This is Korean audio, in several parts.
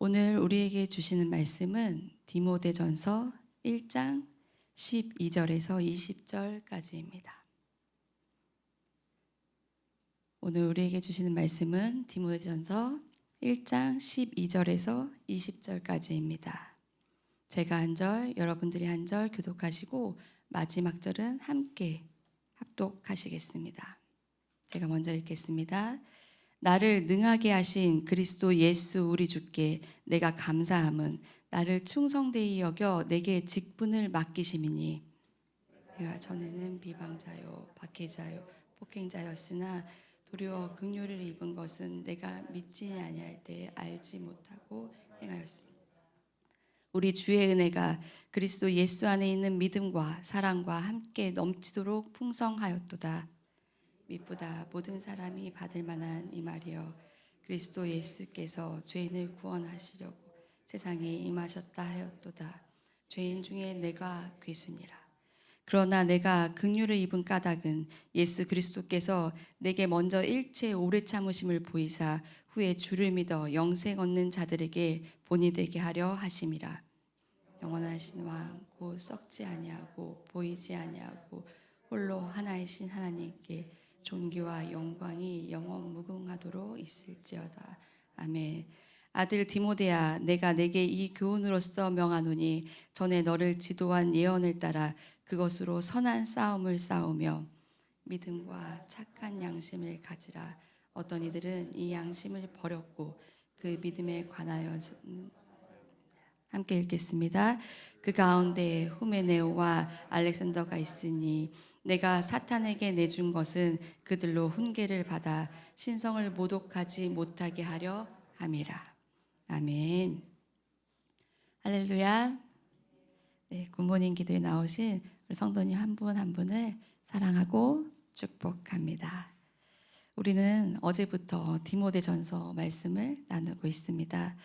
오늘 우리에게 주시는 말씀은 디모데전서 1장 12절에서 20절까지입니다. 오늘 우리에게 주시는 말씀은 디모데전서 1장 12절에서 20절까지입니다. 제가 한 절, 여러분들이 한 절 교독하시고 마지막 절은 함께 합독하시겠습니다. 제가 먼저 읽겠습니다. 나를 능하게 하신 그리스도 예수 우리 주께 내가 감사함은 나를 충성되이 여겨 내게 직분을 맡기심이니 내가 전에는 비방자요 박해자요 폭행자였으나 도리어 긍휼을 입은 것은 내가 믿지 아니할 때 알지 못하고 행하였습니다. 우리 주의 은혜가 그리스도 예수 안에 있는 믿음과 사랑과 함께 넘치도록 풍성하였도다. 미쁘다 모든 사람이 받을 만한 이 말이여 그리스도 예수께서 죄인을 구원하시려고 세상에 임하셨다 하였도다. 죄인 중에 내가 괴순이라. 그러나 내가 긍휼을 입은 까닭은 예수 그리스도께서 내게 먼저 일체 오래 참으심을 보이사 후에 주를 믿어 영생 얻는 자들에게 본이 되게 하려 하심이라. 영원하신 왕 곧 썩지 아니하고 보이지 아니하고 홀로 하나이신 하나님께 존귀와 영광이 영원 무궁하도록 있을지어다. 아멘. 아들 디모데야, 내가 내게 이 교훈으로서 명하노니 전에 너를 지도한 예언을 따라 그것으로 선한 싸움을 싸우며 믿음과 착한 양심을 가지라. 어떤 이들은 이 양심을 버렸고 그 믿음에 관하여는 함께 읽겠습니다. 그 가운데 후메네오와 알렉산더가 있으니 내가 사탄에게 내준 것은 그들로 훈계를 받아 신성을 모독하지 못하게 하려 함이라. 아멘. 할렐루야. 네, 굿모닝 기도에 나오신 우리 성도님 한 분 한 분을 사랑하고 축복합니다. 우리는 어제부터 디모데전서 말씀을 나누고 있습니다.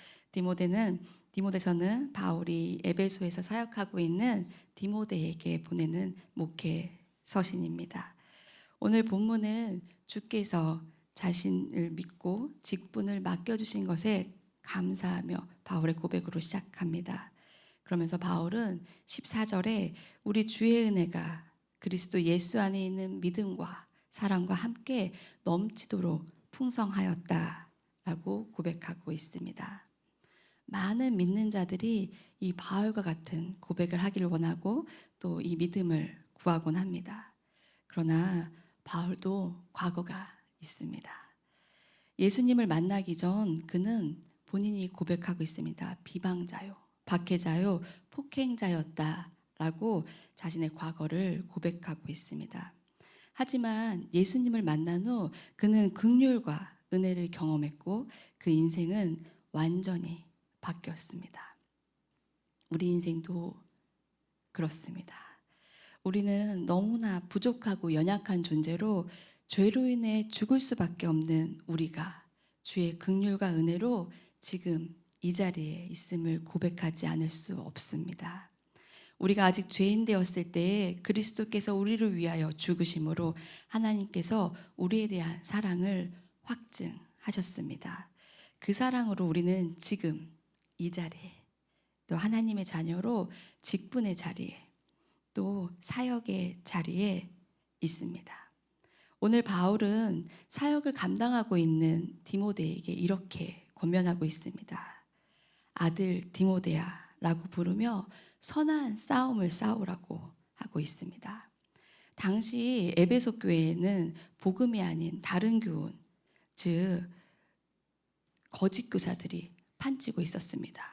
디모데서는 바울이 에베소에서 사역하고 있는 디모데에게 보내는 목회 서신입니다. 오늘 본문은 주께서 자신을 믿고 직분을 맡겨주신 것에 감사하며 바울의 고백으로 시작합니다. 그러면서 바울은 14절에 우리 주의 은혜가 그리스도 예수 안에 있는 믿음과 사랑과 함께 넘치도록 풍성하였다라고 고백하고 있습니다. 많은 믿는 자들이 이 바울과 같은 고백을 하기를 원하고 또 이 믿음을 구하곤 합니다. 그러나 바울도 과거가 있습니다. 예수님을 만나기 전 그는 본인이 고백하고 있습니다. 비방자요, 박해자요, 폭행자였다라고 자신의 과거를 고백하고 있습니다. 하지만 예수님을 만난 후 그는 긍휼과 은혜를 경험했고 그 인생은 완전히 바뀌었습니다. 우리 인생도 그렇습니다. 우리는 너무나 부족하고 연약한 존재로 죄로 인해 죽을 수밖에 없는 우리가 주의 긍휼과 은혜로 지금 이 자리에 있음을 고백하지 않을 수 없습니다. 우리가 아직 죄인 되었을 때에 그리스도께서 우리를 위하여 죽으심으로 하나님께서 우리에 대한 사랑을 확증하셨습니다. 그 사랑으로 우리는 지금 이 자리에 또 하나님의 자녀로 직분의 자리에 또 사역의 자리에 있습니다. 오늘 바울은 사역을 감당하고 있는 디모데에게 이렇게 권면하고 있습니다. 아들 디모데야라고 부르며 선한 싸움을 싸우라고 하고 있습니다. 당시 에베소 교회에는 복음이 아닌 다른 교훈, 즉 거짓 교사들이 판치고 있었습니다.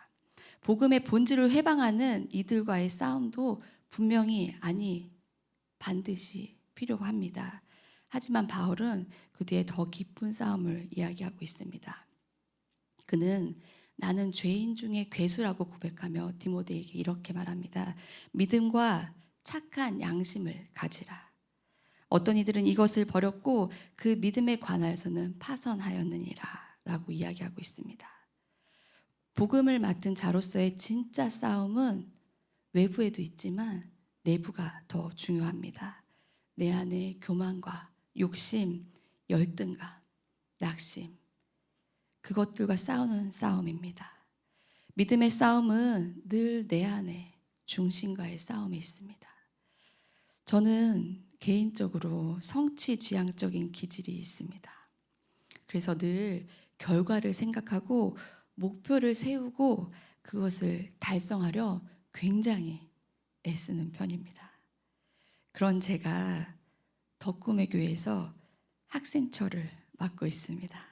복음의 본질을 회방하는 이들과의 싸움도 분명히 반드시 필요합니다. 하지만 바울은 그 뒤에 더 깊은 싸움을 이야기하고 있습니다. 그는 나는 죄인 중에 괴수라고 고백하며 디모데에게 이렇게 말합니다. 믿음과 착한 양심을 가지라. 어떤 이들은 이것을 버렸고 그 믿음에 관하여서는 파선하였느니라 라고 이야기하고 있습니다. 복음을 맡은 자로서의 진짜 싸움은 외부에도 있지만 내부가 더 중요합니다. 내 안에 교만과 욕심, 열등감, 낙심, 그것들과 싸우는 싸움입니다. 믿음의 싸움은 늘 내 안에 중심과의 싸움이 있습니다. 저는 개인적으로 성취 지향적인 기질이 있습니다. 그래서 늘 결과를 생각하고 목표를 세우고 그것을 달성하려 굉장히 애쓰는 편입니다. 그런 제가 덕꿈의 교회에서 학생처를 맡고 있습니다.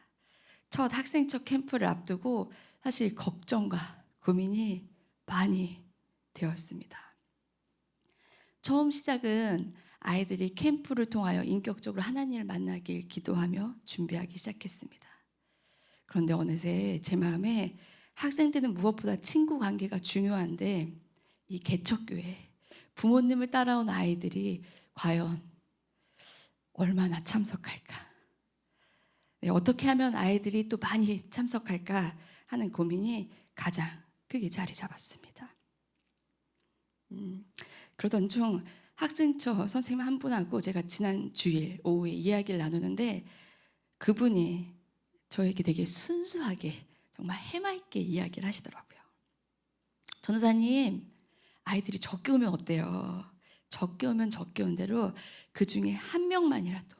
첫 학생처 캠프를 앞두고 사실 걱정과 고민이 많이 되었습니다. 처음 시작은 아이들이 캠프를 통하여 인격적으로 하나님을 만나길 기도하며 준비하기 시작했습니다. 그런데 어느새 제 마음에 학생 때는 무엇보다 친구 관계가 중요한데 이 개척교회, 부모님을 따라온 아이들이 과연 얼마나 참석할까? 네, 어떻게 하면 아이들이 또 많이 참석할까 하는 고민이 가장 크게 자리 잡았습니다. 그러던 중 학생처 선생님 한 분하고 제가 지난 주일 오후에 이야기를 나누는데 그분이 저에게 되게 순수하게 정말 해맑게 이야기를 하시더라고요. 전도사님, 아이들이 적게 오면 어때요? 적게 오면 적게 온 대로 그 중에 한 명만이라도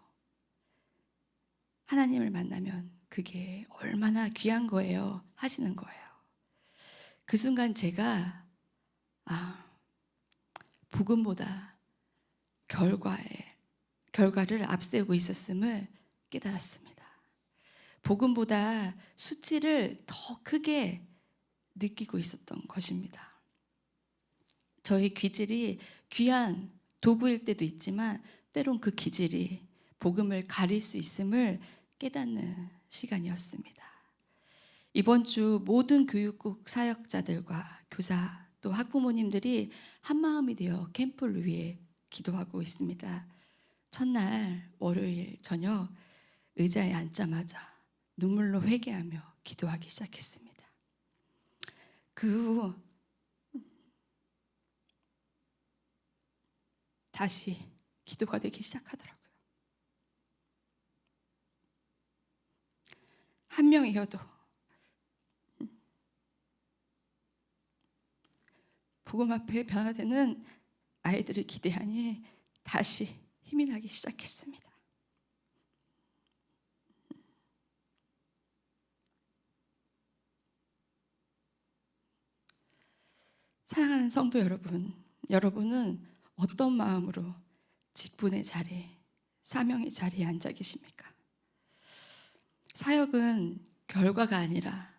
하나님을 만나면 그게 얼마나 귀한 거예요 하시는 거예요. 그 순간 제가 복음보다 결과를 앞세우고 있었음을 깨달았습니다. 복음보다 수치를 더 크게 느끼고 있었던 것입니다. 저의 기질이 귀한 도구일 때도 있지만 때론 그 기질이 복음을 가릴 수 있음을 깨닫는 시간이었습니다. 이번 주 모든 교육국 사역자들과 교사 또 학부모님들이 한마음이 되어 캠프를 위해 기도하고 있습니다. 첫날 월요일 저녁 의자에 앉자마자 눈물로 회개하며 기도하기 시작했습니다. 그 후 다시 기도가 되기 시작하더라고요. 한 명이어도 복음 앞에 변화되는 아이들을 기대하니 다시 힘이 나기 시작했습니다. 사랑하는 성도 여러분, 여러분은 어떤 마음으로 직분의 자리, 사명의 자리에 앉아 계십니까? 사역은 결과가 아니라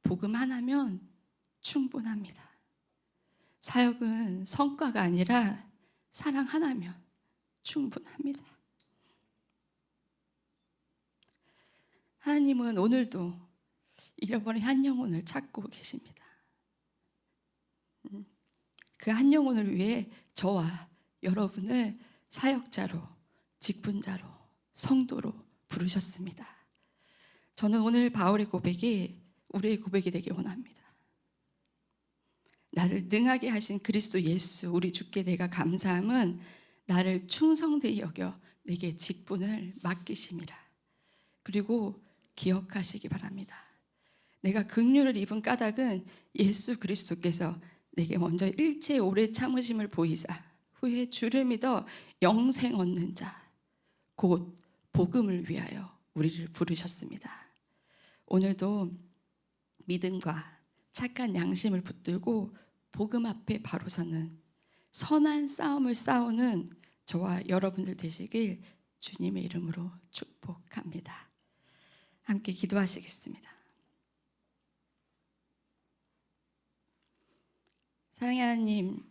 복음 하나면 충분합니다. 사역은 성과가 아니라 사랑 하나면 충분합니다. 하나님은 오늘도 잃어버린 한 영혼을 찾고 계십니다. 그 한 영혼을 위해 저와 여러분을 사역자로, 직분자로, 성도로 부르셨습니다. 저는 오늘 바울의 고백이 우리의 고백이 되길 원합니다. 나를 능하게 하신 그리스도 예수 우리 주께 내가 감사함은 나를 충성되이 여겨 내게 직분을 맡기심이라. 그리고 기억하시기 바랍니다. 내가 긍휼을 입은 까닭은 예수 그리스도께서 내게 먼저 일체 오래 참으심을 보이사 후에 주를 믿어 영생 얻는 자 곧 복음을 위하여 우리를 부르셨습니다. 오늘도 믿음과 착한 양심을 붙들고 복음 앞에 바로 서는 선한 싸움을 싸우는 저와 여러분들 되시길 주님의 이름으로 축복합니다. 함께 기도하시겠습니다. 사랑의 하나님,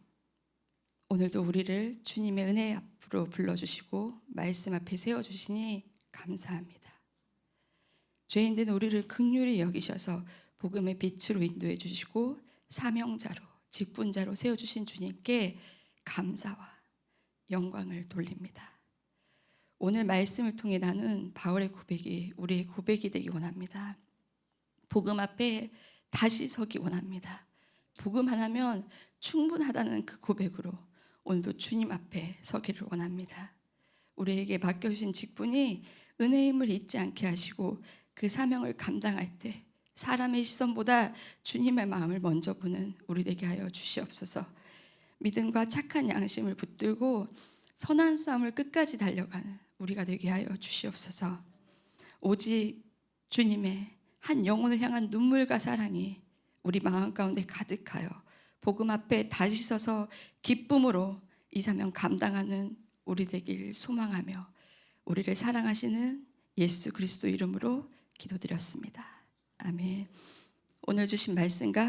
오늘도 우리를 주님의 은혜 앞으로 불러주시고 말씀 앞에 세워주시니 감사합니다. 죄인된 우리를 긍휼히 여기셔서 복음의 빛으로 인도해 주시고 사명자로, 직분자로 세워주신 주님께 감사와 영광을 돌립니다. 오늘 말씀을 통해 나눈 바울의 고백이 우리의 고백이 되기 원합니다. 복음 앞에 다시 서기 원합니다. 복음 하나면 충분하다는 그 고백으로 오늘도 주님 앞에 서기를 원합니다. 우리에게 맡겨주신 직분이 은혜임을 잊지 않게 하시고 그 사명을 감당할 때 사람의 시선보다 주님의 마음을 먼저 보는 우리 되게 하여 주시옵소서. 믿음과 착한 양심을 붙들고 선한 싸움을 끝까지 달려가는 우리가 되게 하여 주시옵소서. 오직 주님의 한 영혼을 향한 눈물과 사랑이 우리 마음 가운데 가득하여 복음 앞에 다시 서서 기쁨으로 이 사명 감당하는 우리 되길 소망하며 우리를 사랑하시는 예수 그리스도 이름으로 기도드렸습니다. 아멘. 오늘 주신 말씀과